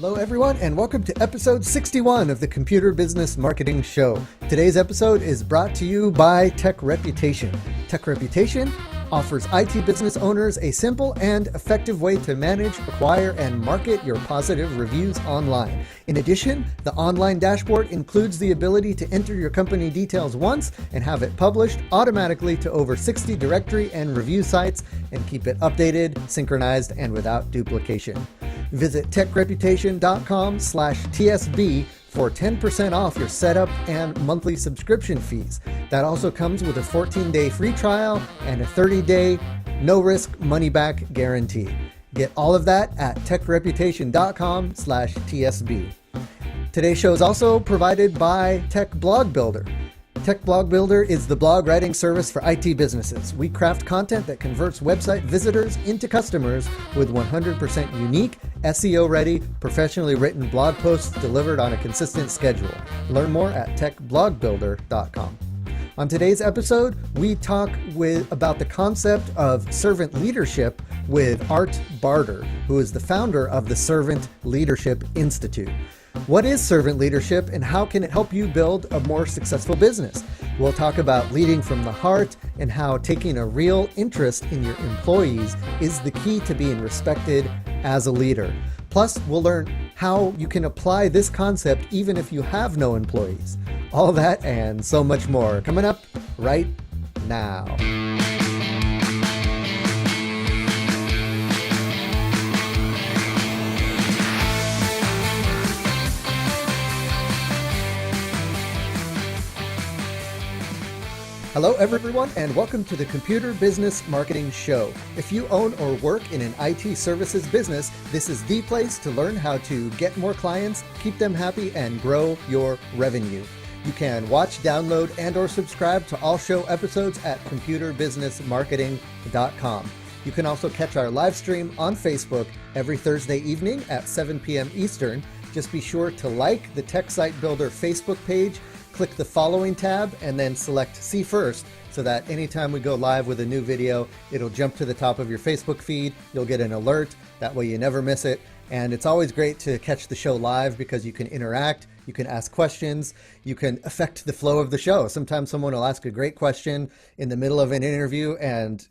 Hello, everyone, and welcome to episode 61 of the Computer Business Marketing Show. Today's episode is brought to you by Tech Reputation. Tech Reputation offers IT business owners a simple and effective way to manage, acquire, and market your positive reviews online. In addition, the online dashboard includes the ability to enter your company details once and have it published automatically to over 60 directory and review sites and keep it updated, synchronized, and without duplication. Visit techreputation.com/TSB for 10% off your setup and monthly subscription fees. That also comes with a 14-day free trial and a 30-day no-risk money-back guarantee. Get all of that at techreputation.com/TSB. Today's show is also provided by Tech Blog Builder. Tech Blog Builder is the blog writing service for IT businesses. We craft content that converts website visitors into customers with 100% unique, SEO-ready, professionally written blog posts delivered on a consistent schedule. Learn more at techblogbuilder.com. On today's episode, we talk about the concept of servant leadership with Art Barter, who is the founder of the Servant Leadership Institute. What is servant leadership and how can it help you build a more successful business? We'll talk about leading from the heart and how taking a real interest in your employees is the key to being respected as a leader. Plus, we'll learn how you can apply this concept even if you have no employees. All that and so much more coming up right now. Hello, everyone, and welcome to the Computer Business Marketing Show. If you own or work in an IT services business, this is the place to learn how to get more clients, keep them happy, and grow your revenue. You can watch, download, and or subscribe to all show episodes at computerbusinessmarketing.com. You can also catch our live stream on Facebook every Thursday evening at 7 p.m. Eastern. Just be sure to like the Tech Site Builder Facebook page, click the following tab, and then select See First so that anytime we go live with a new video, it'll jump to the top of your Facebook feed. You'll get an alert. That way you never miss it. And it's always great to catch the show live because you can interact, you can ask questions, you can affect the flow of the show. Sometimes someone will ask a great question in the middle of an interview and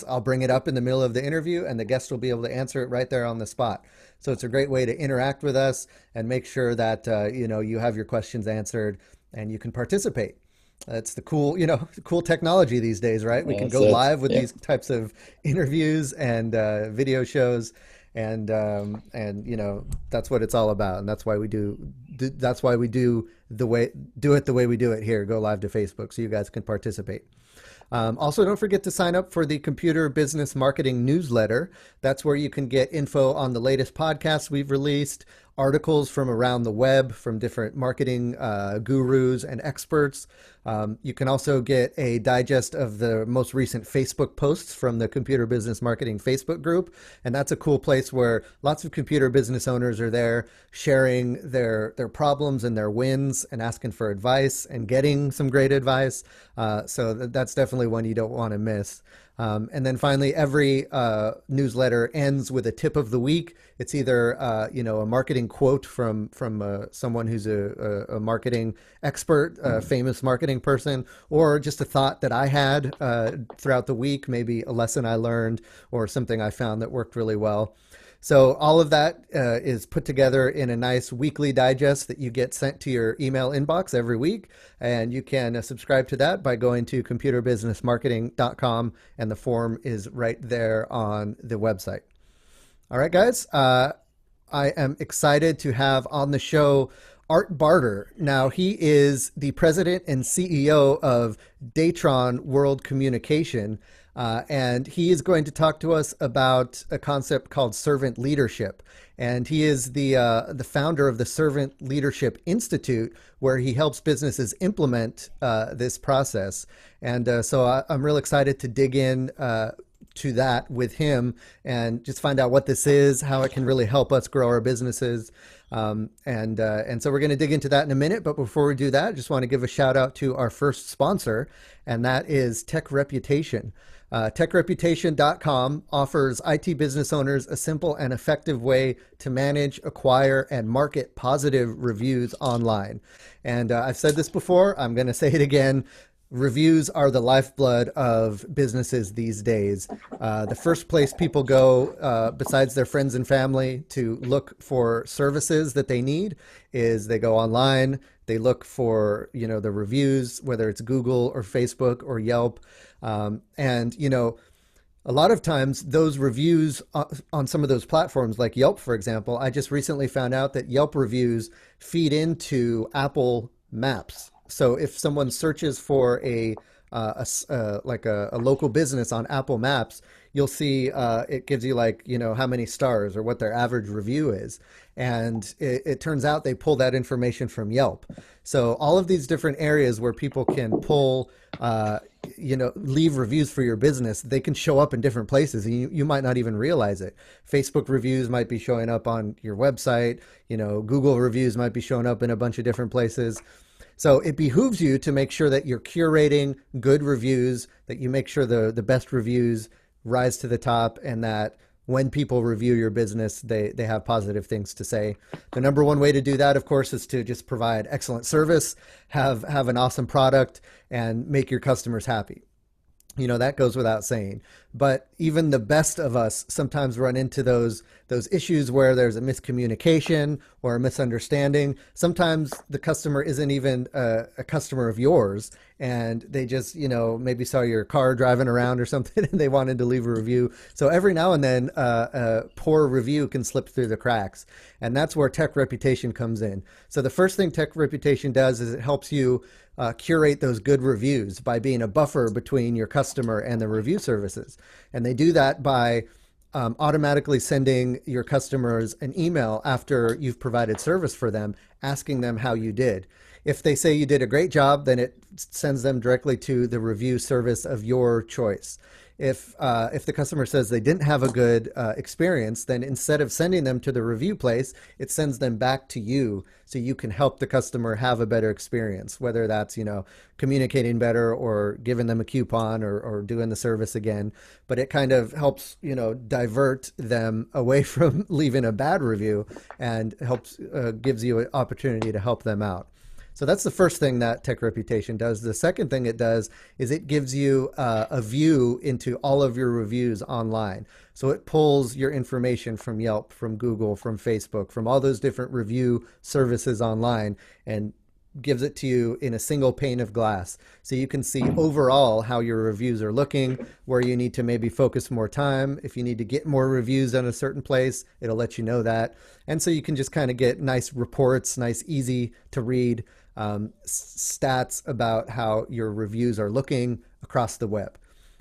I'll bring it up in the middle of the interview and the guest will be able to answer it right there on the spot. So it's a great way to interact with us and make sure that you have your questions answered and you can participate. That's the cool technology these days, right? We can go live with these types of interviews and video shows, and that's what it's all about, and that's why we do it the way we do it here. Go live to Facebook so you guys can participate. Also, don't forget to sign up for the Computer Business Marketing newsletter. That's where you can get info on the latest podcasts we've released, articles from around the web from different marketing gurus and experts. You can also get a digest of the most recent Facebook posts from the Computer Business Marketing Facebook group. And that's a cool place where lots of computer business owners are there sharing their problems and their wins and asking for advice and getting some great advice. So that's definitely one you don't want to miss. And then finally, every newsletter ends with a tip of the week. It's either a marketing quote from someone who's a marketing expert, a famous marketing person, or just a thought that I had throughout the week, maybe a lesson I learned or something I found that worked really well. So all of that is put together in a nice weekly digest that you get sent to your email inbox every week. And you can subscribe to that by going to computerbusinessmarketing.com, and the form is right there on the website. All right, guys, I am excited to have on the show Art Barter. Now, he is the president and CEO of Datron World Communication. And he is going to talk to us about a concept called servant leadership. And he is the founder of the Servant Leadership Institute, where he helps businesses implement this process. And so I'm real excited to dig in to that with him and just find out what this is, how it can really help us grow our businesses. And so we're going to dig into that in a minute. But before we do that, I just want to give a shout out to our first sponsor, and that is Tech Reputation. TechReputation.com offers IT business owners a simple and effective way to manage, acquire, and market positive reviews online. And I've said this before, I'm going to say it again. Reviews are the lifeblood of businesses these days. The first place people go, besides their friends and family, to look for services that they need is they go online. They look for, the reviews, whether it's Google or Facebook or Yelp. And a lot of times those reviews on some of those platforms like Yelp, for example, I just recently found out that Yelp reviews feed into Apple Maps. So if someone searches for a local business on Apple Maps, you'll see it gives you how many stars or what their average review is. And it turns out they pull that information from Yelp. So all of these different areas where people can pull, leave reviews for your business, they can show up in different places and you might not even realize it. Facebook reviews might be showing up on your website. Google reviews might be showing up in a bunch of different places. So it behooves you to make sure that you're curating good reviews, that you make sure the best reviews rise to the top, and that when people review your business, they have positive things to say. The number one way to do that, of course, is to just provide excellent service, have an awesome product, and make your customers happy. That goes without saying. But even the best of us sometimes run into those issues where there's a miscommunication or a misunderstanding. Sometimes the customer isn't even a customer of yours, and they just, maybe saw your car driving around or something and they wanted to leave a review. So every now and then a poor review can slip through the cracks. And that's where Tech Reputation comes in. So the first thing Tech Reputation does is it helps you curate those good reviews by being a buffer between your customer and the review services. And they do that by automatically sending your customers an email after you've provided service for them, asking them how you did. If they say you did a great job, then it sends them directly to the review service of your choice. If the customer says they didn't have a good experience, then instead of sending them to the review place, it sends them back to you so you can help the customer have a better experience, whether that's, communicating better or giving them a coupon or doing the service again. But it kind of helps, divert them away from leaving a bad review and helps gives you an opportunity to help them out. So that's the first thing that Tech Reputation does. The second thing it does is it gives you a view into all of your reviews online. So it pulls your information from Yelp, from Google, from Facebook, from all those different review services online and gives it to you in a single pane of glass. So you can see overall how your reviews are looking, where you need to maybe focus more time. If you need to get more reviews on a certain place, it'll let you know that. And so you can just kind of get nice reports, nice, easy to read stats about how your reviews are looking across the web.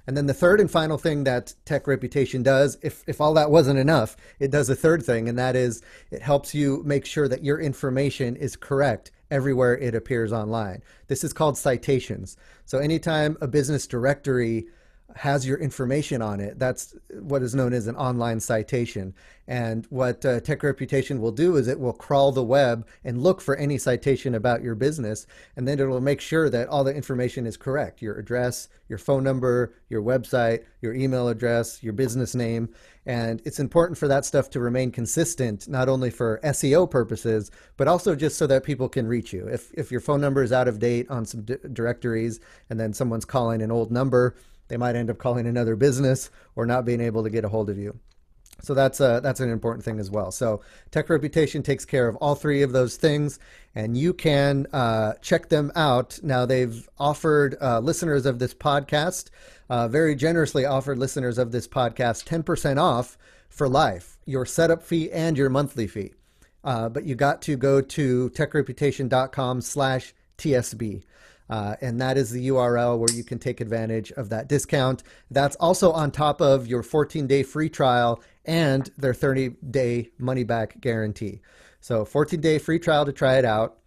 And then the third and final thing that Tech Reputation does, if all that wasn't enough, it does a third thing, and that is it helps you make sure that your information is correct everywhere it appears online. This is called citations. So anytime a business directory has your information on it, that's what is known as an online citation. And what Tech Reputation will do is it will crawl the web and look for any citation about your business, and then it'll make sure that all the information is correct. Your address, your phone number, your website, your email address, your business name. And it's important for that stuff to remain consistent, not only for SEO purposes, but also just so that people can reach you. If your phone number is out of date on some directories and then someone's calling an old number, they might end up calling another business or not being able to get a hold of you. So that's an important thing as well. So Tech Reputation takes care of all three of those things, and you can check them out. Now, they've offered listeners of this podcast, very generously offered listeners of this podcast 10% off for life, your setup fee and your monthly fee. But you got to go to techreputation.com/TSB. And that is the URL where you can take advantage of that discount. That's also on top of your 14-day free trial and their 30-day money-back guarantee. So 14-day free trial to try it out.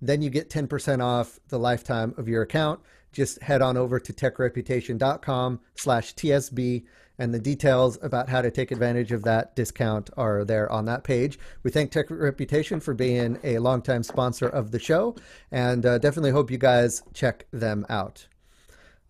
Then you get 10% off the lifetime of your account. Just head on over to techreputation.com/TSB, and the details about how to take advantage of that discount are there on that page. We thank Tech Reputation for being a longtime sponsor of the show, and definitely hope you guys check them out.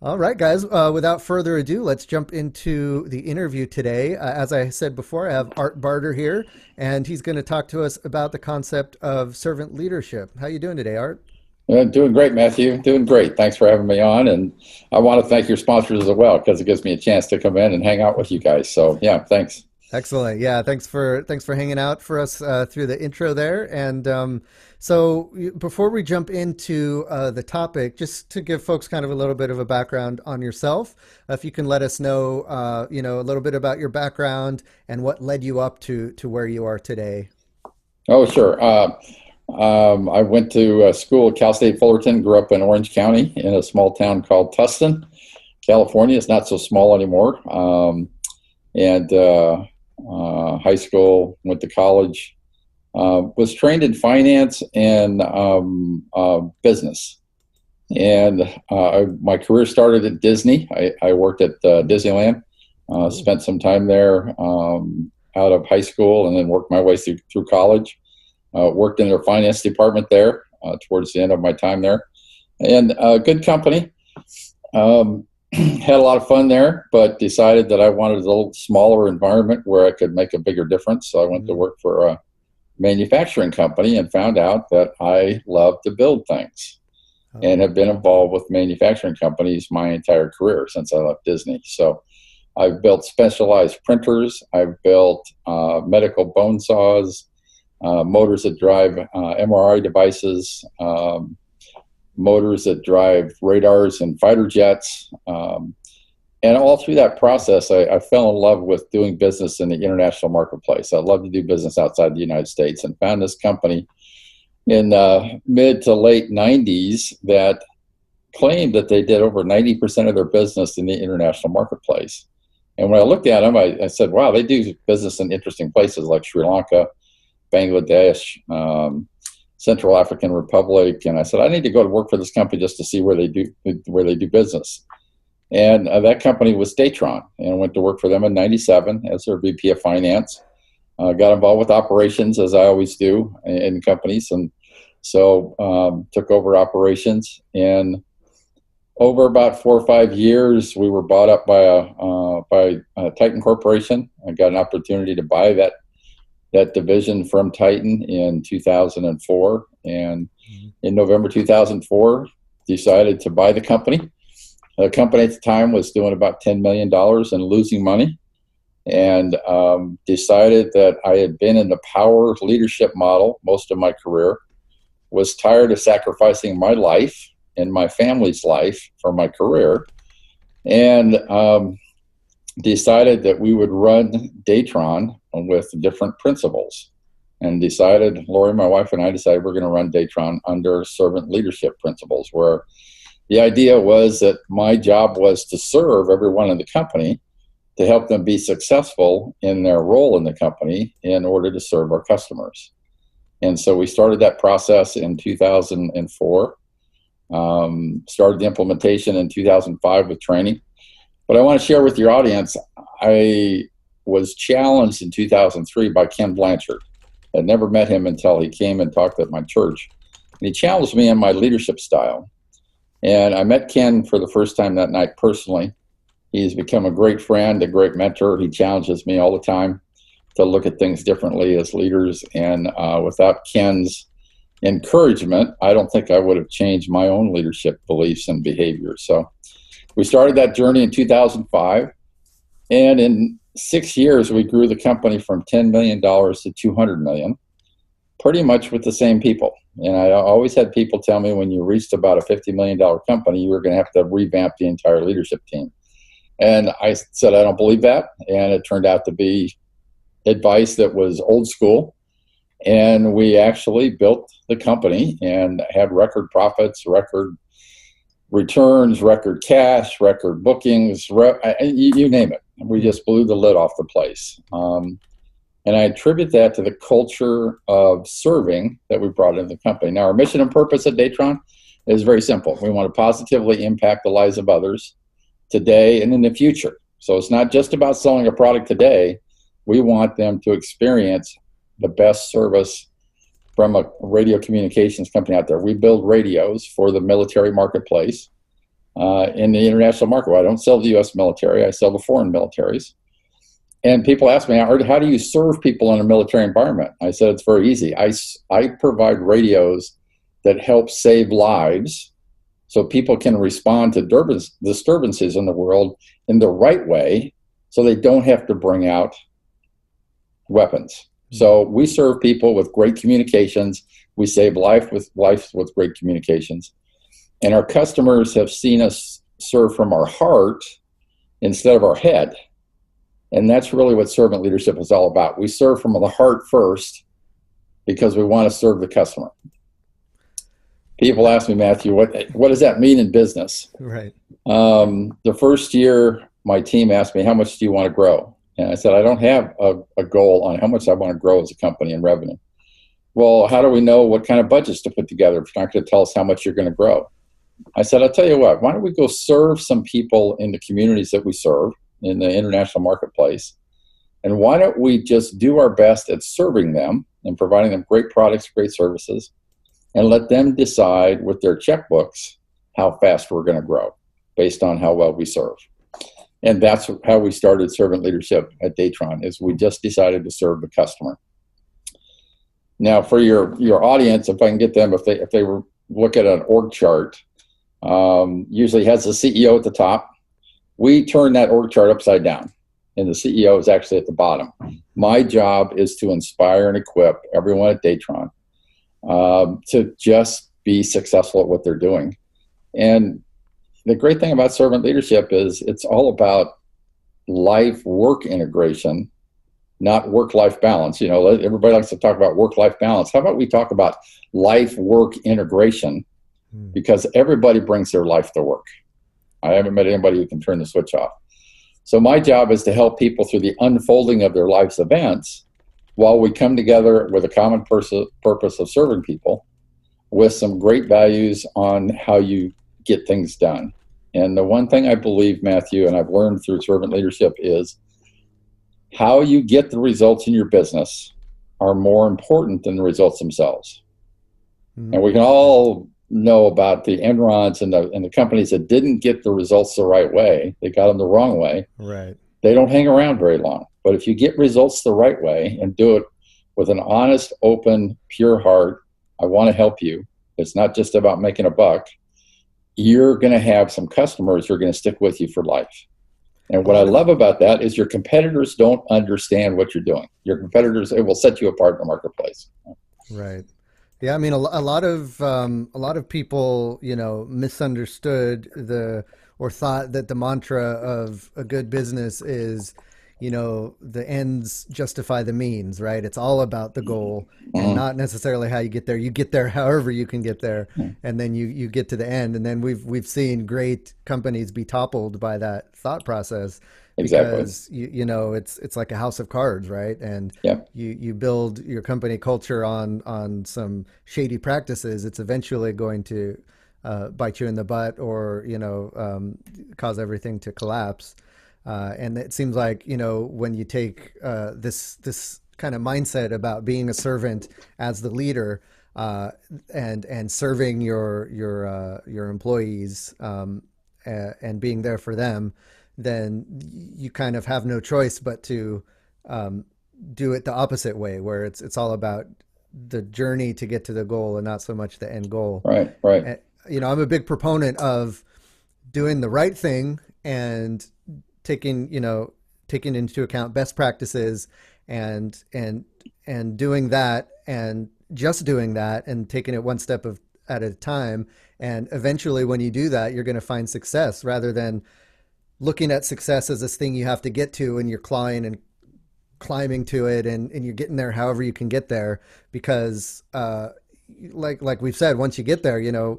All right, guys. Without further ado, let's jump into the interview today. As I said before, I have Art Barter here, and he's going to talk to us about the concept of servant leadership. How you doing today, Art? Doing great, Matthew. Doing great. Thanks for having me on. And I want to thank your sponsors as well because it gives me a chance to come in and hang out with you guys. So, yeah, thanks. Excellent. Yeah, thanks for hanging out for us through the intro there. And before we jump into the topic, just to give folks kind of a little bit of a background on yourself, if you can let us know, a little bit about your background and what led you up to where you are today. Oh, sure. I went to school at Cal State Fullerton, grew up in Orange County in a small town called Tustin, California. It's not so small anymore. And high school, went to college, was trained in finance and business. And my career started at Disney. I worked at Disneyland, spent some time there out of high school, and then worked my way through college. Worked in their finance department there towards the end of my time there. And good company. Had a lot of fun there, but decided that I wanted a little smaller environment where I could make a bigger difference. So I went to work for a manufacturing company and found out that I love to build things and have been involved with manufacturing companies my entire career since I left Disney. So I've built specialized printers. I've built medical bone saws, motors that drive MRI devices, motors that drive radars and fighter jets. And all through that process, I fell in love with doing business in the international marketplace. I love to do business outside the United States and found this company in mid to late 90s that claimed that they did over 90% of their business in the international marketplace. And when I looked at them, I said, wow, they do business in interesting places like Sri Lanka, Bangladesh, Central African Republic, and I said I need to go to work for this company just to see where they do business. And that company was Datron, and I went to work for them in '97 as their VP of Finance. Got involved with operations as I always do in companies, and so took over operations. And over about 4 or 5 years, we were bought up by Titan Corporation. I got an opportunity to buy that division from Titan in 2004. And in November 2004, decided to buy the company. The company at the time was doing about $10 million and losing money. And decided that I had been in the power leadership model most of my career, was tired of sacrificing my life and my family's life for my career, and decided that we would run Datron with different principles, and decided, Lori, my wife, and I decided we're going to run Datron under servant leadership principles, where the idea was that my job was to serve everyone in the company, to help them be successful in their role in the company in order to serve our customers. And so we started that process in 2004, started the implementation in 2005 with training. But I want to share with your audience, I was challenged in 2003 by Ken Blanchard. I'd never met him until he came and talked at my church. And he challenged me in my leadership style. And I met Ken for the first time that night personally. He's become a great friend, a great mentor. He challenges me all the time to look at things differently as leaders. And without Ken's encouragement, I don't think I would have changed my own leadership beliefs and behaviors. So we started that journey in 2005. And in 6 years, we grew the company from $10 million to $200 million, pretty much with the same people. And I always had people tell me when you reached about a $50 million company, you were going to have to revamp the entire leadership team. And I said, I don't believe that. And it turned out to be advice that was old school. And we actually built the company and had record profits, record returns, record cash, record bookings, you name it. We just blew the lid off the place. And I attribute that to the culture of serving that we brought into the company. Now, our mission and purpose at Datron is very simple. We want to positively impact the lives of others today and in the future. So it's not just about selling a product today. We want them to experience the best service from a radio communications company out there. We build radios for the military marketplace. in the international market. Well, I don't sell to the U.S. military. I sell to foreign militaries. And people ask me, Art, how do you serve people in a military environment? I said, it's very easy. I provide radios that help save lives so people can respond to disturbances in the world in the right way so they don't have to bring out weapons. So we serve people with great communications. We save life with great communications. And our customers have seen us serve from our heart instead of our head. And that's really what servant leadership is all about. We serve from the heart first because we want to serve the customer. People ask me, Matthew, what does that mean in business? Right. The first year, my team asked me, how much do you want to grow? And I said, I don't have a goal on how much I want to grow as a company in revenue. Well, how do we know what kind of budgets to put together if you're not going to tell us how much you're going to grow? I said, I'll tell you what, why don't we go serve some people in the communities that we serve in the international marketplace? And why don't we just do our best at serving them and providing them great products, great services, and let them decide with their checkbooks how fast we're going to grow based on how well we serve. And that's how we started servant leadership at Datron, is we just decided to serve the customer. Now, for your audience, if I can get them, if they look at an org chart, usually has the CEO at the top. We turn that org chart upside down, and the CEO is actually at the bottom. My job is to inspire and equip everyone at Datron to just be successful at what they're doing. And the great thing about servant leadership is it's all about life-work integration, not work-life balance. You know, everybody likes to talk about work-life balance. How about we talk about life-work integration? Because everybody brings their life to work. I haven't met anybody who can turn the switch off. So my job is to help people through the unfolding of their life's events while we come together with a common purpose of serving people with some great values on how you get things done. And the one thing I believe, Matthew, and I've learned through servant leadership is how you get the results in your business are more important than the results themselves. Mm-hmm. And we can all know about the Enrons and the companies that didn't get the results the right way. They got them the wrong way. Right. They don't hang around very long. But if you get results the right way and do it with an honest, open, pure heart, I want to help you. It's not just about making a buck. You're going to have some customers who are going to stick with you for life. And what I love about that is your competitors don't understand what you're doing. Your competitors, it will set you apart in the marketplace. Right. Yeah, I mean, a lot of people, you know, misunderstood or thought that the mantra of a good business is, you know, the ends justify the means, right? It's all about the goal and not necessarily how you get there. You get there however you can get there, and then you get to the end. And then we've seen great companies be toppled by that thought process. Exactly. Because you know it's like a house of cards, right? And you build your company culture on some shady practices. It's eventually going to bite you in the butt, or you know, cause everything to collapse. And it seems like, you know, when you take this kind of mindset about being a servant as the leader, and serving your employees, and being there for them, then you kind of have no choice but to do it the opposite way, where it's all about the journey to get to the goal and not so much the end goal. Right, right. And, you know, I'm a big proponent of doing the right thing and taking into account best practices and doing that, and just doing that and taking it one step at a time. And eventually when you do that, you're going to find success, rather than looking at success as this thing you have to get to and you're clawing and climbing to it, and you're getting there however you can get there, because like we've said, once you get there, you know,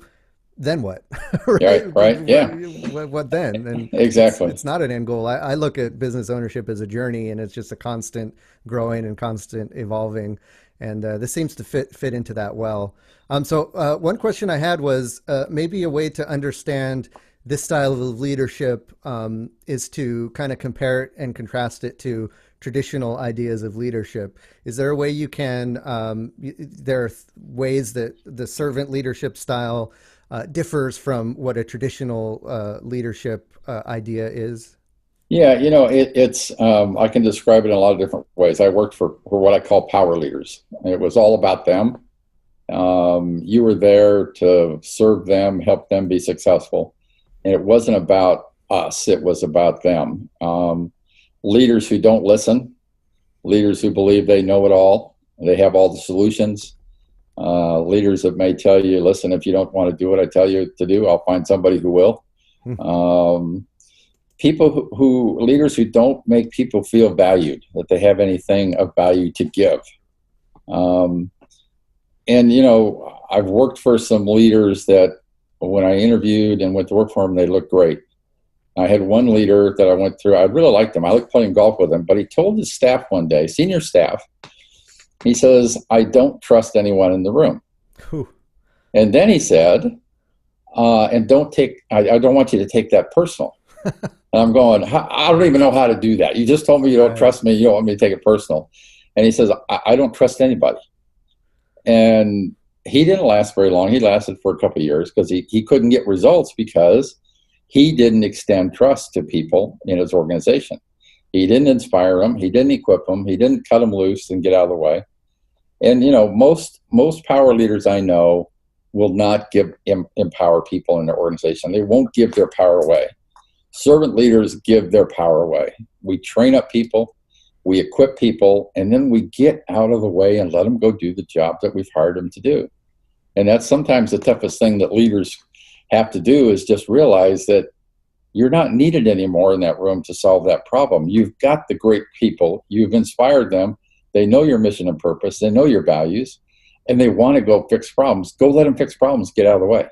then what? right. Yeah. What then? And exactly. It's not an end goal. I look at business ownership as a journey, and it's just a constant growing and constant evolving. And this seems to fit into that well. So one question I had was maybe a way to understand this style of leadership is to kind of compare it and contrast it to traditional ideas of leadership. Is there a way you can, there are ways that the servant leadership style differs from what a traditional leadership idea is? Yeah, it's I can describe it in a lot of different ways. I worked for what I call power leaders. It was all about them. You were there to serve them, help them be successful. And it wasn't about us, it was about them. Leaders who don't listen, leaders who believe they know it all, they have all the solutions. Leaders that may tell you, listen, if you don't want to do what I tell you to do, I'll find somebody who will. People leaders who don't make people feel valued, that they have anything of value to give. And, I've worked for some leaders that when I interviewed and went to work for them, they looked great. I had one leader that I went through, I really liked him. I liked playing golf with him, but he told his staff one day, senior staff, he says, I don't trust anyone in the room. Whew. And then he said, and I don't want you to take that personal. And I'm going, I don't even know how to do that. You just told me you don't trust me. You don't want me to take it personal. And he says, I don't trust anybody. And he didn't last very long. He lasted for a couple of years because he couldn't get results because he didn't extend trust to people in his organization. He didn't inspire them. He didn't equip them. He didn't cut them loose and get out of the way. And, most power leaders I know will not empower people in their organization. They won't give their power away. Servant leaders give their power away. We train up people, we equip people, and then we get out of the way and let them go do the job that we've hired them to do. And that's sometimes the toughest thing that leaders have to do, is just realize that you're not needed anymore in that room to solve that problem. You've got the great people, you've inspired them, they know your mission and purpose, they know your values, and they want to go fix problems. Go let them fix problems, get out of the way,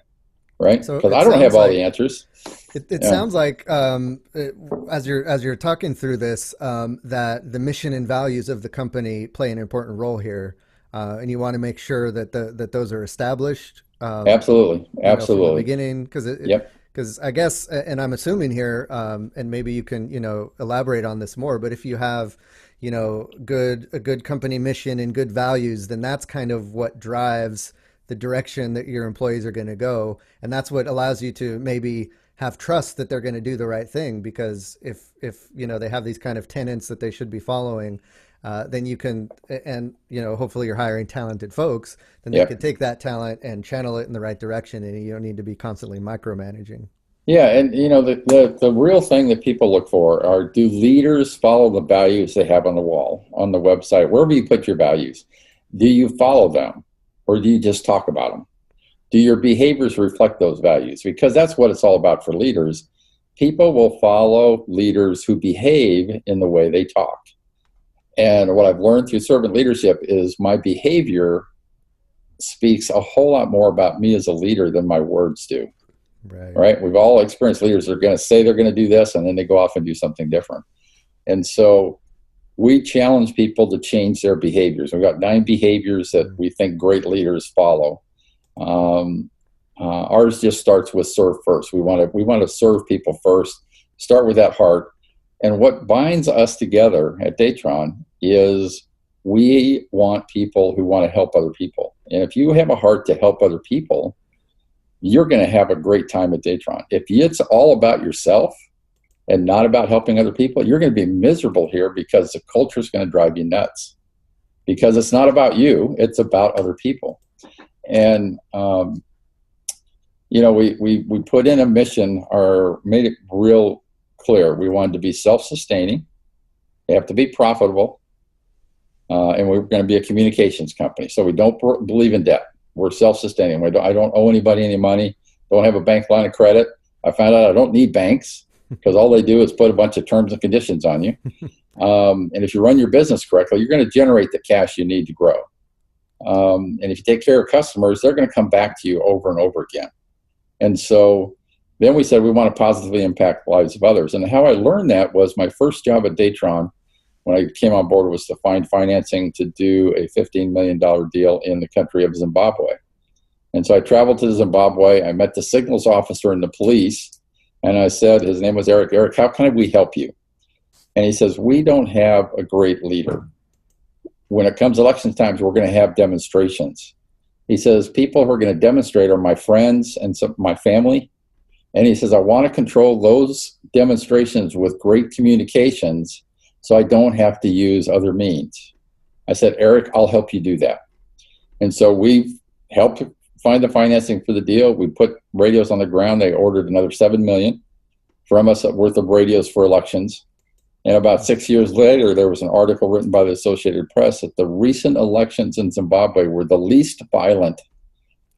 right? Because I don't have all the answers. It sounds like as you're talking through this, that the mission and values of the company play an important role here, and you want to make sure that those are established. Absolutely, absolutely. From the beginning, because I guess, and I'm assuming here, and maybe you can elaborate on this more. But if you have a good company mission and good values, then that's kind of what drives the direction that your employees are going to go, and that's what allows you to maybe have trust that they're going to do the right thing. Because if they have these kind of tenets that they should be following, then you can, and hopefully you're hiring talented folks, then they can take that talent and channel it in the right direction, and you don't need to be constantly micromanaging. Yeah, and the real thing that people look for are, do leaders follow the values they have on the wall, on the website, wherever you put your values? Do you follow them, or do you just talk about them? Do your behaviors reflect those values? Because that's what it's all about for leaders. People will follow leaders who behave in the way they talk. And what I've learned through servant leadership is my behavior speaks a whole lot more about me as a leader than my words do. Right? We've all experienced leaders that are going to say they're going to do this, and then they go off and do something different. And so we challenge people to change their behaviors. We've got 9 behaviors that we think great leaders follow. Ours just starts with serve first. We want to serve people first. Start with that heart. And what binds us together at Datron is we want people who want to help other people. And if you have a heart to help other people, you're going to have a great time at Datron. If it's all about yourself and not about helping other people, you're going to be miserable here, because the culture is going to drive you nuts. Because it's not about you, it's about other people. And we put in a mission, or made it real clear. We wanted to be self-sustaining. They have to be profitable, and we're going to be a communications company. So we don't believe in debt. We're self-sustaining. I don't owe anybody any money. Don't have a bank line of credit. I found out I don't need banks, because all they do is put a bunch of terms and conditions on you. And if you run your business correctly, you're going to generate the cash you need to grow. And if you take care of customers, they're going to come back to you over and over again. And so then we said we want to positively impact the lives of others. And how I learned that was my first job at Datron, when I came on board, was to find financing to do a $15 million deal in the country of Zimbabwe. And so I traveled to Zimbabwe. I met the signals officer and the police. And I said, his name was Eric. Eric, how can we help you? And he says, we don't have a great leader. When it comes election times, we're going to have demonstrations. He says, people who are going to demonstrate are my friends and some my family. And he says, I want to control those demonstrations with great communications so I don't have to use other means. I said, Eric, I'll help you do that. And so we've helped find the financing for the deal. We put radios on the ground. They ordered another 7 million from us worth of radios for elections. And about 6 years later, there was an article written by the Associated Press that the recent elections in Zimbabwe were the least violent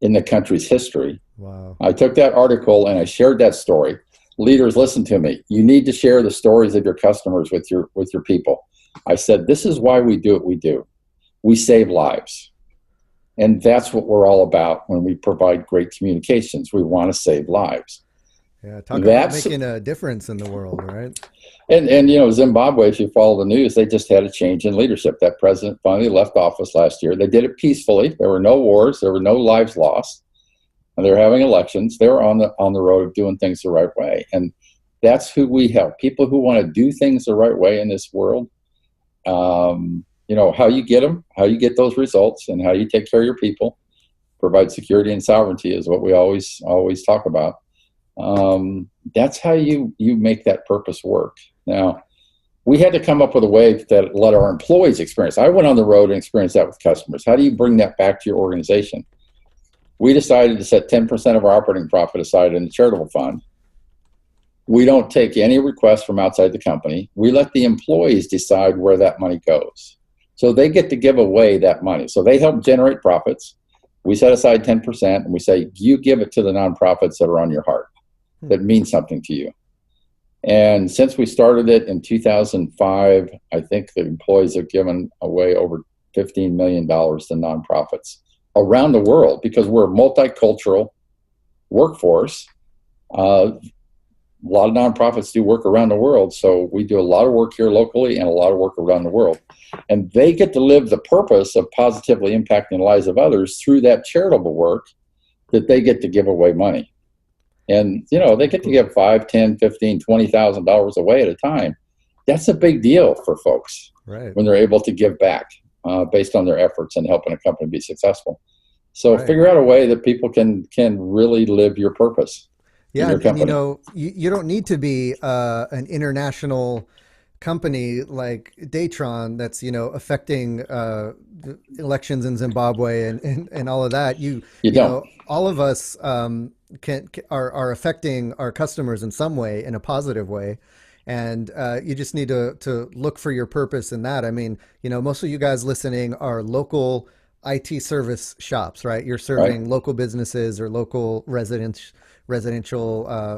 in the country's history. Wow. I took that article and I shared that story. Leaders, listen to me. You need to share the stories of your customers with your people. I said, this is why we do what we do. We save lives. And that's what we're all about when we provide great communications. We want to save lives. Yeah, talk about making a difference in the world, right? And you know, Zimbabwe, if you follow the news, they just had a change in leadership. That president finally left office last year. They did it peacefully. There were no wars. There were no lives lost. And they're having elections. They were on the road of doing things the right way. And that's who we help. People who want to do things the right way in this world. You know, how you get them, how you get those results, and how you take care of your people, provide security and sovereignty is what we always talk about. That's how you make that purpose work. Now, we had to come up with a way that let our employees experience. I went on the road and experienced that with customers. How do you bring that back to your organization? We decided to set 10% of our operating profit aside in the charitable fund. We don't take any requests from outside the company. We let the employees decide where that money goes. So they get to give away that money. So they help generate profits. We set aside 10% and we say, you give it to the nonprofits that are on your heart, that mean something to you. And since we started it in 2005, I think the employees have given away over $15 million to nonprofits around the world because we're a multicultural workforce. A lot of nonprofits do work around the world. So we do a lot of work here locally and a lot of work around the world. And they get to live the purpose of positively impacting the lives of others through that charitable work that they get to give away money. And, you know, they get to give $5, $10, $15, $20,000 away at a time. That's a big deal for folks, right, when they're able to give back based on their efforts and helping a company be successful. So right. Figure out a way that people can really live your purpose. Yeah, and you know, you don't need to be an international company like Datron that's, you know, affecting elections in Zimbabwe and all of that. You don't. Know, all of us are affecting our customers in some way, in a positive way. And you just need to look for your purpose in that. I mean, you know, most of you guys listening are local IT service shops, right? You're serving local businesses or local residential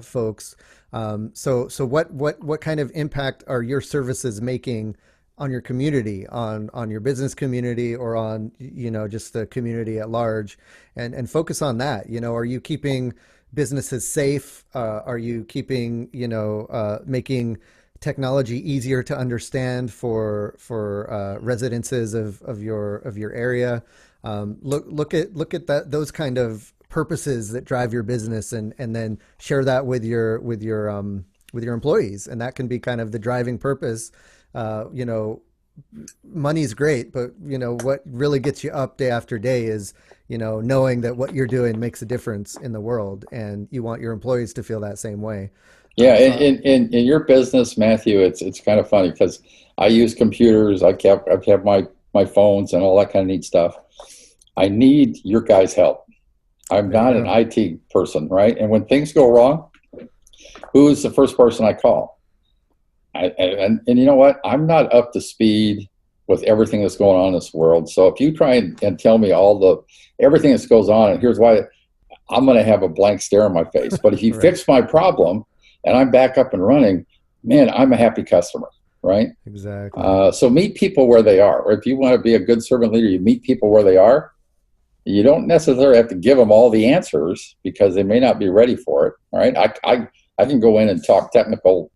folks. So what kind of impact are your services making on your community, on your business community, or on, you know, just the community at large, and focus on that. You know, are you keeping businesses safe? Are you keeping, you know, making technology easier to understand for residences of your area? Look at those kind of purposes that drive your business, and then share that with your employees, and that can be kind of the driving purpose. You know, money's great, but, you know, what really gets you up day after day is, you know, knowing that what you're doing makes a difference in the world, and you want your employees to feel that same way. Yeah, in your business, Matthew, it's kind of funny because I use computers, I have my phones and all that kind of neat stuff. I need your guys' help. I'm not an IT person, right? And when things go wrong, who's the first person I call? And you know what? I'm not up to speed with everything that's going on in this world. So if you try and tell me everything that goes on, and here's why, I'm going to have a blank stare on my face. But if you fix my problem and I'm back up and running, man, I'm a happy customer, right? Exactly. So meet people where they are. Or if you want to be a good servant leader, you meet people where they are. You don't necessarily have to give them all the answers because they may not be ready for it, right? I can go in and talk technical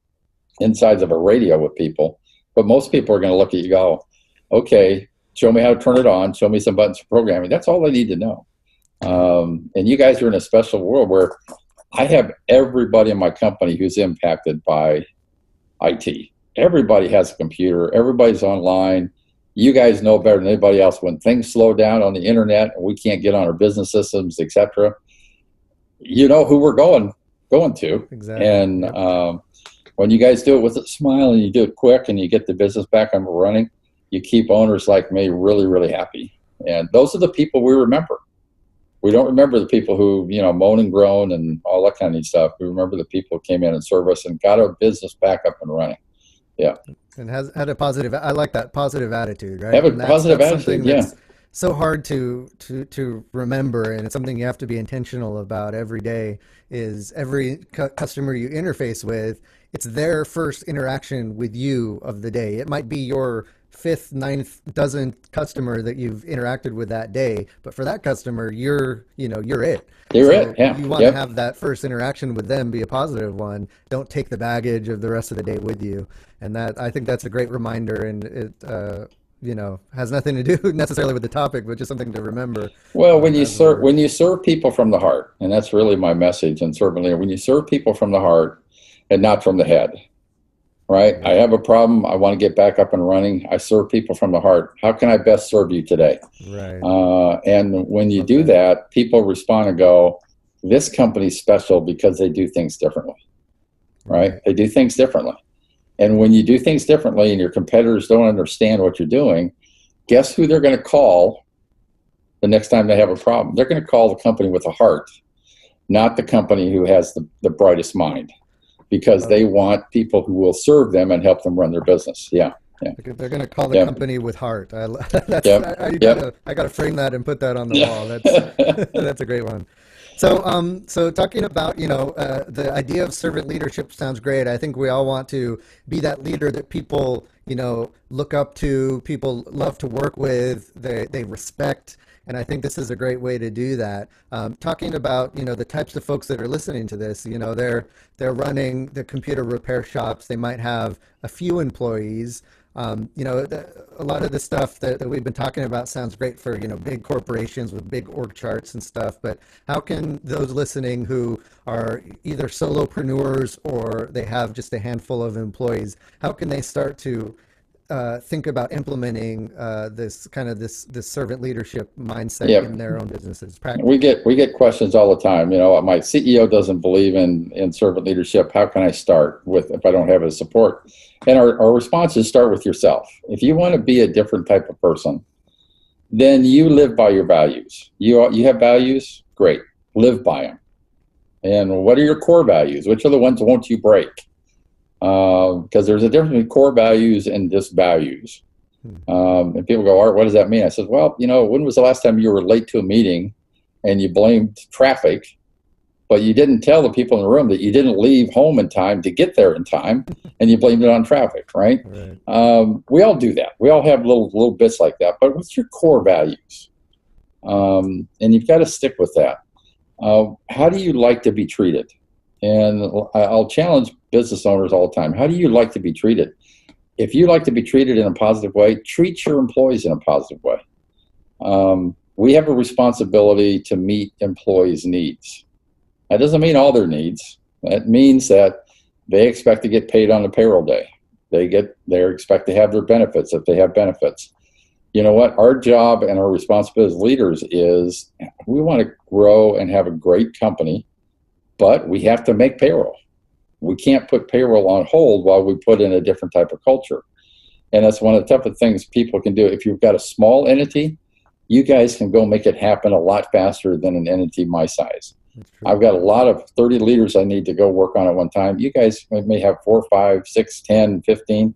insides of a radio with people, but most people are going to look at you and go, okay, show me how to turn it on, show me some buttons for programming. That's all they need to know. And you guys are in a special world where I have everybody in my company who's impacted by IT. Everybody has a computer. Everybody's online. You guys know better than anybody else when things slow down on the internet and we can't get on our business systems, etc. You know who we're going to. Exactly. And when you guys do it with a smile and you do it quick and you get the business back up and running, you keep owners like me really, really happy. And those are the people we remember. We don't remember the people who, moan and groan and all that kind of stuff. We remember the people who came in and served us and got our business back up and running. Yeah. And had a positive, I like that positive attitude, right? Have a And positive that's attitude, something yeah. that's so hard to remember, and it's something you have to be intentional about every day. Is every customer you interface with, it's their first interaction with you of the day. It might be your fifth, ninth, dozenth customer that you've interacted with that day, but for that customer, you're it. You're So it, yeah. you want to have that first interaction with them be a positive one. Don't take the baggage of the rest of the day with you. And that, I think that's a great reminder, and it has nothing to do necessarily with the topic, but just something to remember. Well, when you serve people from the heart, and that's really my message, and certainly when you serve people from the heart and not from the head, right? I have a problem. I want to get back up and running. I serve people from the heart. How can I best serve you today? Right. And when you do that, people respond and go, this company's special because they do things differently, right? They do things differently. And when you do things differently and your competitors don't understand what you're doing, guess who they're going to call the next time they have a problem? They're going to call the company with a heart, not the company who has the brightest mind, because they want people who will serve them and help them run their business. Yeah. Yeah. They're going to call the company with heart. I gotta frame that and put that on the wall. That's a great one. So talking about, the idea of servant leadership sounds great. I think we all want to be that leader that people, look up to, people love to work with, they respect. And I think this is a great way to do that. Talking about, the types of folks that are listening to this, they're running the computer repair shops. They might have a few employees. A lot of the stuff that we've been talking about sounds great for, big corporations with big org charts and stuff, but how can those listening who are either solopreneurs or they have just a handful of employees, how can they start to think about implementing this servant leadership mindset in their own businesses? We get questions all the time. My CEO doesn't believe in servant leadership. How can I start if I don't have his support? And our response is start with yourself. If you want to be a different type of person, then you live by your values. You have values? Great. Live by them. And what are your core values? Which are the ones won't you break? Because there's a difference between core values and just values. And people go, Art, what does that mean? I said, well, when was the last time you were late to a meeting and you blamed traffic, but you didn't tell the people in the room that you didn't leave home in time to get there in time, and you blamed it on traffic, right? We all do that. We all have little bits like that. But what's your core values? And you've got to stick with that. How do you like to be treated? And I'll challenge business owners all the time. How do you like to be treated? If you like to be treated in a positive way, treat your employees in a positive way. We have a responsibility to meet employees' needs. That doesn't mean all their needs. That means that they expect to get paid on the payroll day. They expect to have their benefits if they have benefits. You know what? Our job and our responsibility as leaders is we want to grow and have a great company, but we have to make payroll. We can't put payroll on hold while we put in a different type of culture. And that's one of the toughest things people can do. If you've got a small entity, you guys can go make it happen a lot faster than an entity my size. I've got a lot of 30 leaders I need to go work on at one time. You guys may have 4, 5, 6, 10, 15.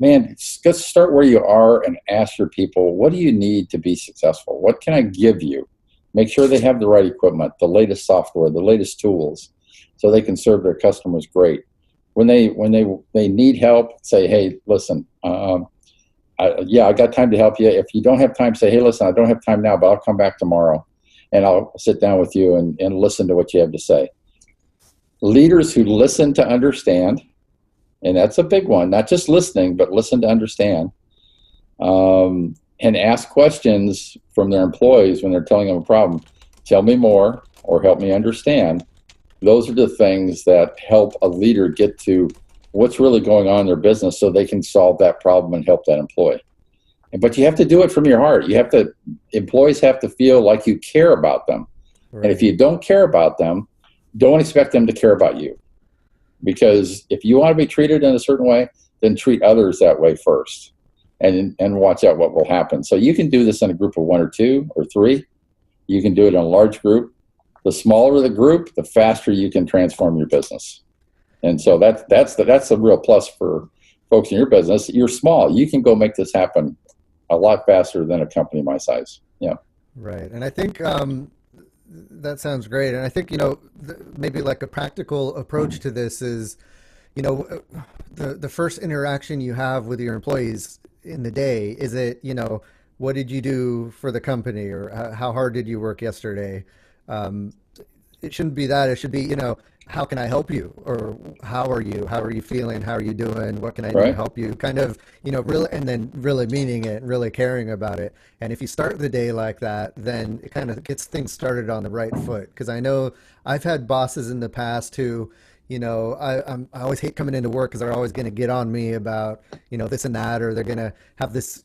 Man, just start where you are and ask your people, what do you need to be successful? What can I give you? Make sure they have the right equipment, the latest software, the latest tools, so they can serve their customers great. When they need help, say, hey, listen, I got time to help you. If you don't have time, say, hey, listen, I don't have time now, but I'll come back tomorrow and I'll sit down with you and listen to what you have to say. Leaders who listen to understand, and that's a big one, not just listening, but listen to understand, and ask questions from their employees when they're telling them a problem. Tell me more or help me understand. Those are the things that help a leader get to what's really going on in their business so they can solve that problem and help that employee. but you have to do it from your heart. Employees have to feel like you care about them. Right. And if you don't care about them, don't expect them to care about you. Because if you want to be treated in a certain way, then treat others that way first, and watch out what will happen. So you can do this in a group of 1 or 2 or 3. You can do it in a large group. The smaller the group, the faster you can transform your business. And so that's a real plus for folks in your business. You're small. You can go make this happen a lot faster than a company my size. Yeah. Right. And I think that sounds great. And I think, maybe like a practical approach to this is, the first interaction you have with your employees in the day, is it, what did you do for the company, or how hard did you work yesterday? It shouldn't be that. It should be, how can I help you? Or how are you feeling? How are you doing? What can I do to help you? Kind of, really, and then really meaning it, really caring about it. And if you start the day like that, then it kind of gets things started on the right foot. Because I know I've had bosses in the past who, I always hate coming into work because they're always going to get on me about, this and that, or they're going to have this,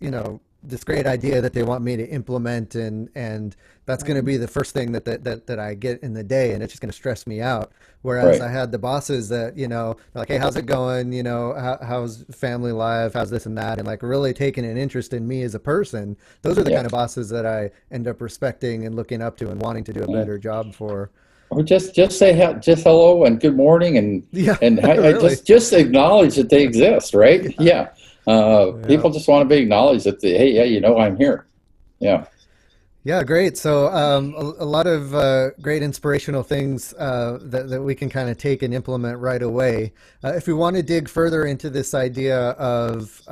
this great idea that they want me to implement, and that's going to be the first thing that I get in the day, and it's just going to stress me out. Whereas I had the bosses that, they're like, hey, how's it going? How's family life? How's this and that? And like really taking an interest in me as a person. Those are the kind of bosses that I end up respecting and looking up to and wanting to do a better job for. Or just say hello and good morning, and really. just acknowledge that they exist, right? Yeah. People just want to be acknowledged that hey, I'm here. Yeah. Yeah, great. So a lot of great inspirational things that we can kind of take and implement right away. If we want to dig further into this idea of,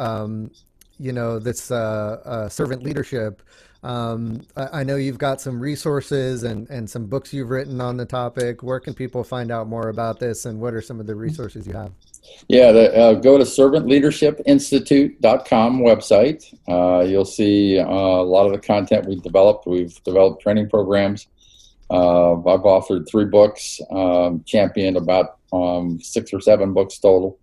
this servant leadership, I know you've got some resources and some books you've written on the topic. Where can people find out more about this, and what are some of the resources you have? Yeah, go to servantleadershipinstitute.com website. You'll see a lot of the content we've developed. We've developed training programs. I've authored 3 books, championed about 6 or 7 books total.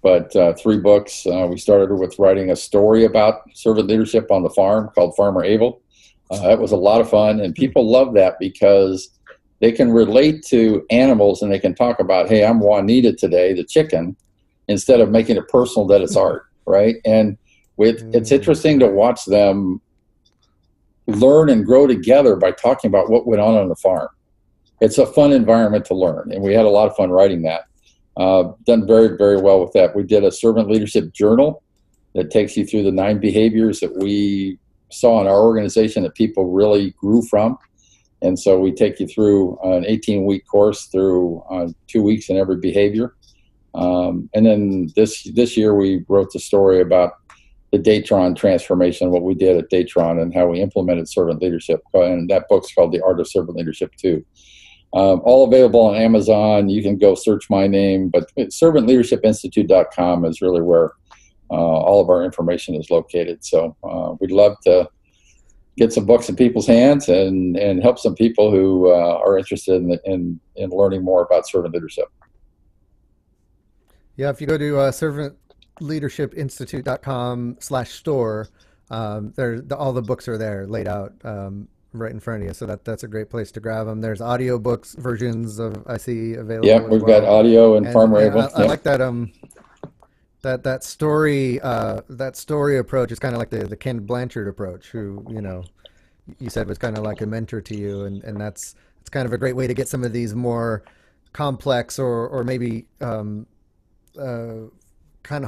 But 3 books. We started with writing a story about servant leadership on the farm called Farmer Abel. That was a lot of fun, and people love that because they can relate to animals, and they can talk about, hey, I'm Juanita today, the chicken, instead of making it personal that it's art, right? And it's interesting to watch them learn and grow together by talking about what went on the farm. It's a fun environment to learn, and we had a lot of fun writing that. Done very, very well with that. We did a servant leadership journal that takes you through the 9 behaviors that we saw in our organization that people really grew from. And so we take you through an 18-week course through 2 weeks in every behavior. And then this year we wrote the story about the Datron transformation, what we did at Datron, and how we implemented servant leadership. And that book's called The Art of Servant Leadership too. All available on Amazon. You can go search my name, but servantleadershipinstitute.com is really where all of our information is located. So we'd love to get some books in people's hands and help some people who are interested in learning more about servant leadership. Yeah, if you go to servantleadershipinstitute.com/store, all the books are there laid out right in front of you. So that's a great place to grab them. There's audio books versions I see available. Yeah, we've got audio and Farmer Able. I like that. That story approach is kind of like the Ken Blanchard approach, who you said was kind of like a mentor to you, and it's kind of a great way to get some of these more complex or maybe kind of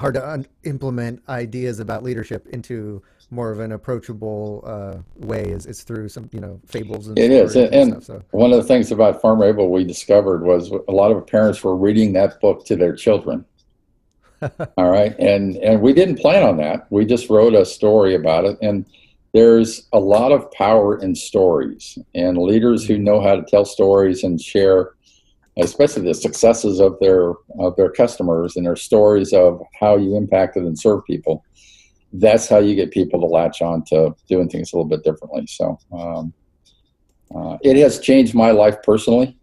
hard to implement ideas about leadership into more of an approachable way. Is through some fables and it is, and stuff, so. One of the things about Farmer Able we discovered was a lot of parents were reading that book to their children. All right. And we didn't plan on that. We just wrote a story about it. And there's a lot of power in stories, and leaders who know how to tell stories and share, especially the successes of their customers and their stories of how you impacted and served people. That's how you get people to latch on to doing things a little bit differently. So it has changed my life personally,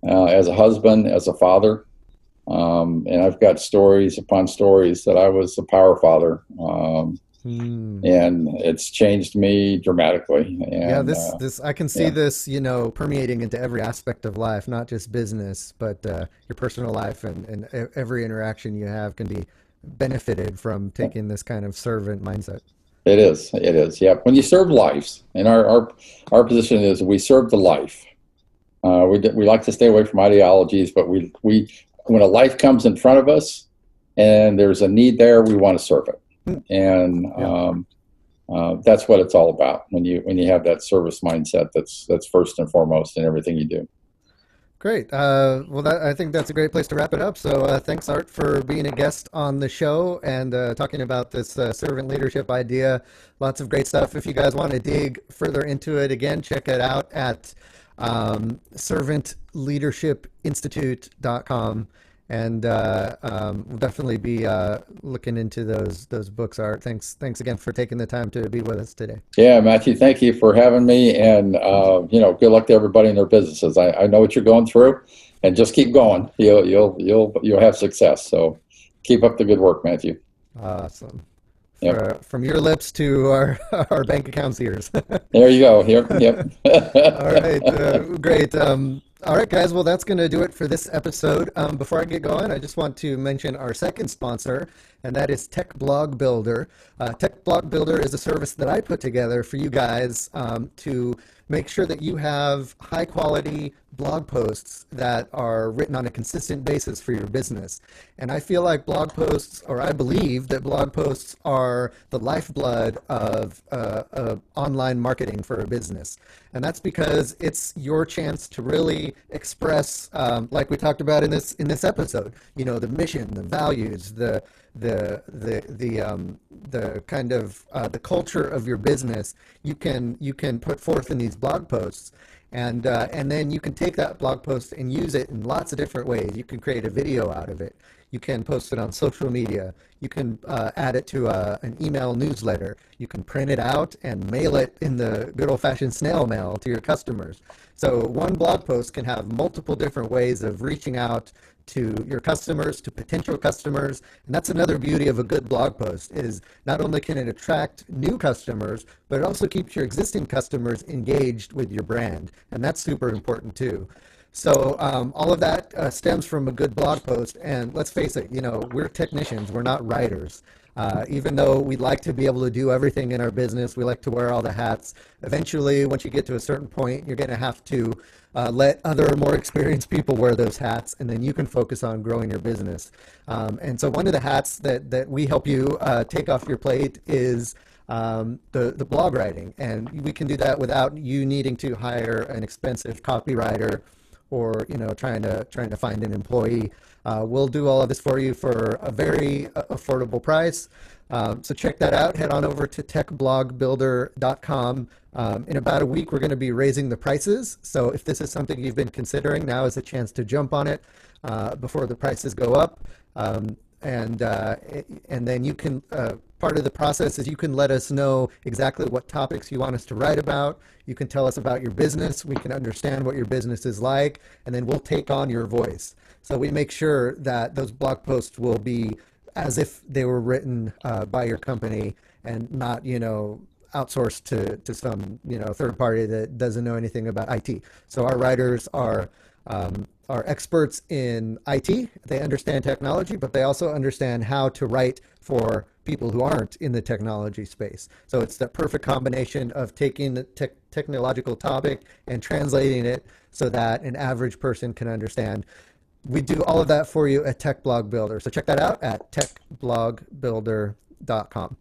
as a husband, as a father. And I've got stories upon stories that I was a power father. and it's changed me dramatically. Yeah, And this I can see yeah, this, permeating into every aspect of life, not just business, but your personal life and every interaction you have can be benefited from taking this kind of servant mindset. it is. It is. Yeah, when you serve lives, and our position is we serve the life. We like to stay away from ideologies, but we when a life comes in front of us and there's a need there, we want to serve it, and Yeah. that's what it's all about. When you have that service mindset, that's first and foremost in everything you do. Great. Well, I think that's a great place to wrap it up. So, thanks, Art, for being a guest on the show and talking about this servant leadership idea. Lots of great stuff. If you guys want to dig further into it, again, check it out at servantleadershipinstitute.com. And we'll definitely be looking into those books, Art. Thanks again for taking the time to be with us today. Yeah, Matthew, thank you for having me, and good luck to everybody in their businesses. I know what you're going through, and just keep going. You'll have success. So keep up the good work, Matthew. Awesome. Yep. From your lips to our our bank account's ears. There you go. Yep. All right, great. All right, guys. Well, that's going to do it for this episode. Before I get going, I just want to mention our second sponsor, and that is Tech Blog Builder. Tech Blog Builder is a service that I put together for you guys to make sure that you have high quality blog posts that are written on a consistent basis for your business. And I feel like blog posts, or I believe that blog posts are the lifeblood of online marketing for a business. And that's because it's your chance to really express, like we talked about in this episode, the mission, the values, the kind of the culture of your business. You can put forth in these blog posts, and then you can take that blog post and use it in lots of different ways. You can create a video out of it. You can post it on social media. You can add it to an email newsletter. You can print it out and mail it in the good old-fashioned snail mail to your customers. So one blog post can have multiple different ways of reaching out to your customers, to potential customers. And that's another beauty of a good blog post, is not only can it attract new customers, but it also keeps your existing customers engaged with your brand. And that's super important too. So all of that stems from a good blog post. And let's face it, we're technicians, we're not writers. Even though we'd like to be able to do everything in our business, we like to wear all the hats. Eventually, once you get to a certain point, you're going to have to let other more experienced people wear those hats, and then you can focus on growing your business. And so one of the hats that we help you take off your plate is the blog writing. And we can do that without you needing to hire an expensive copywriter or trying to find an employee. We'll do all of this for you for a very affordable price. So check that out. Head on over to techblogbuilder.com. In about a week, we're going to be raising the prices. So if this is something you've been considering, now is a chance to jump on it before the prices go up. And then you can, part of the process is you can let us know exactly what topics you want us to write about. You can tell us about your business. We can understand what your business is like, and then we'll take on your voice. So we make sure that those blog posts will be as if they were written by your company and not, outsourced to some, third party that doesn't know anything about IT. So our writers are experts in IT. They understand technology, but they also understand how to write for people who aren't in the technology space. So it's the perfect combination of taking the technological topic and translating it so that an average person can understand. We do all of that for you at Tech Blog Builder. So check that out at techblogbuilder.com.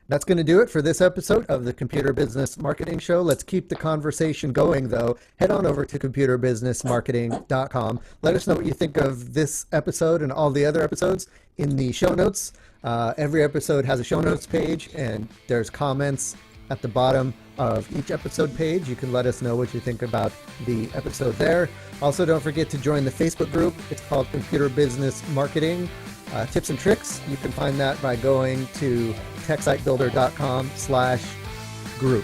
That's going to do it for this episode of the Computer Business Marketing Show. Let's keep the conversation going, though. Head on over to computerbusinessmarketing.com. Let us know what you think of this episode and all the other episodes in the show notes. Every episode has a show notes page, and there's comments at the bottom of each episode page. You can let us know what you think about the episode there. Also, don't forget to join the Facebook group. It's called Computer Business Marketing Tips and Tricks. You can find that by going to techsitebuilder.com/group.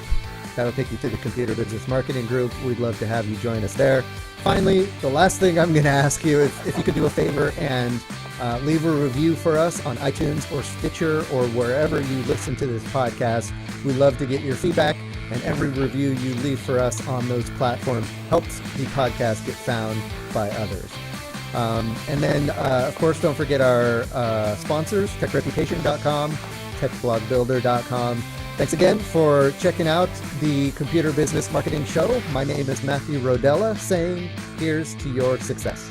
That'll take you to the Computer Business Marketing Group. We'd love to have you join us there. Finally, the last thing I'm going to ask you, if you could do a favor and leave a review for us on iTunes or Stitcher or wherever you listen to this podcast. We love to get your feedback, and every review you leave for us on those platforms helps the podcast get found by others. And then, of course, don't forget our sponsors, techreputation.com, techblogbuilder.com. Thanks again for checking out the Computer Business Marketing Show. My name is Matthew Rodella, saying here's to your success.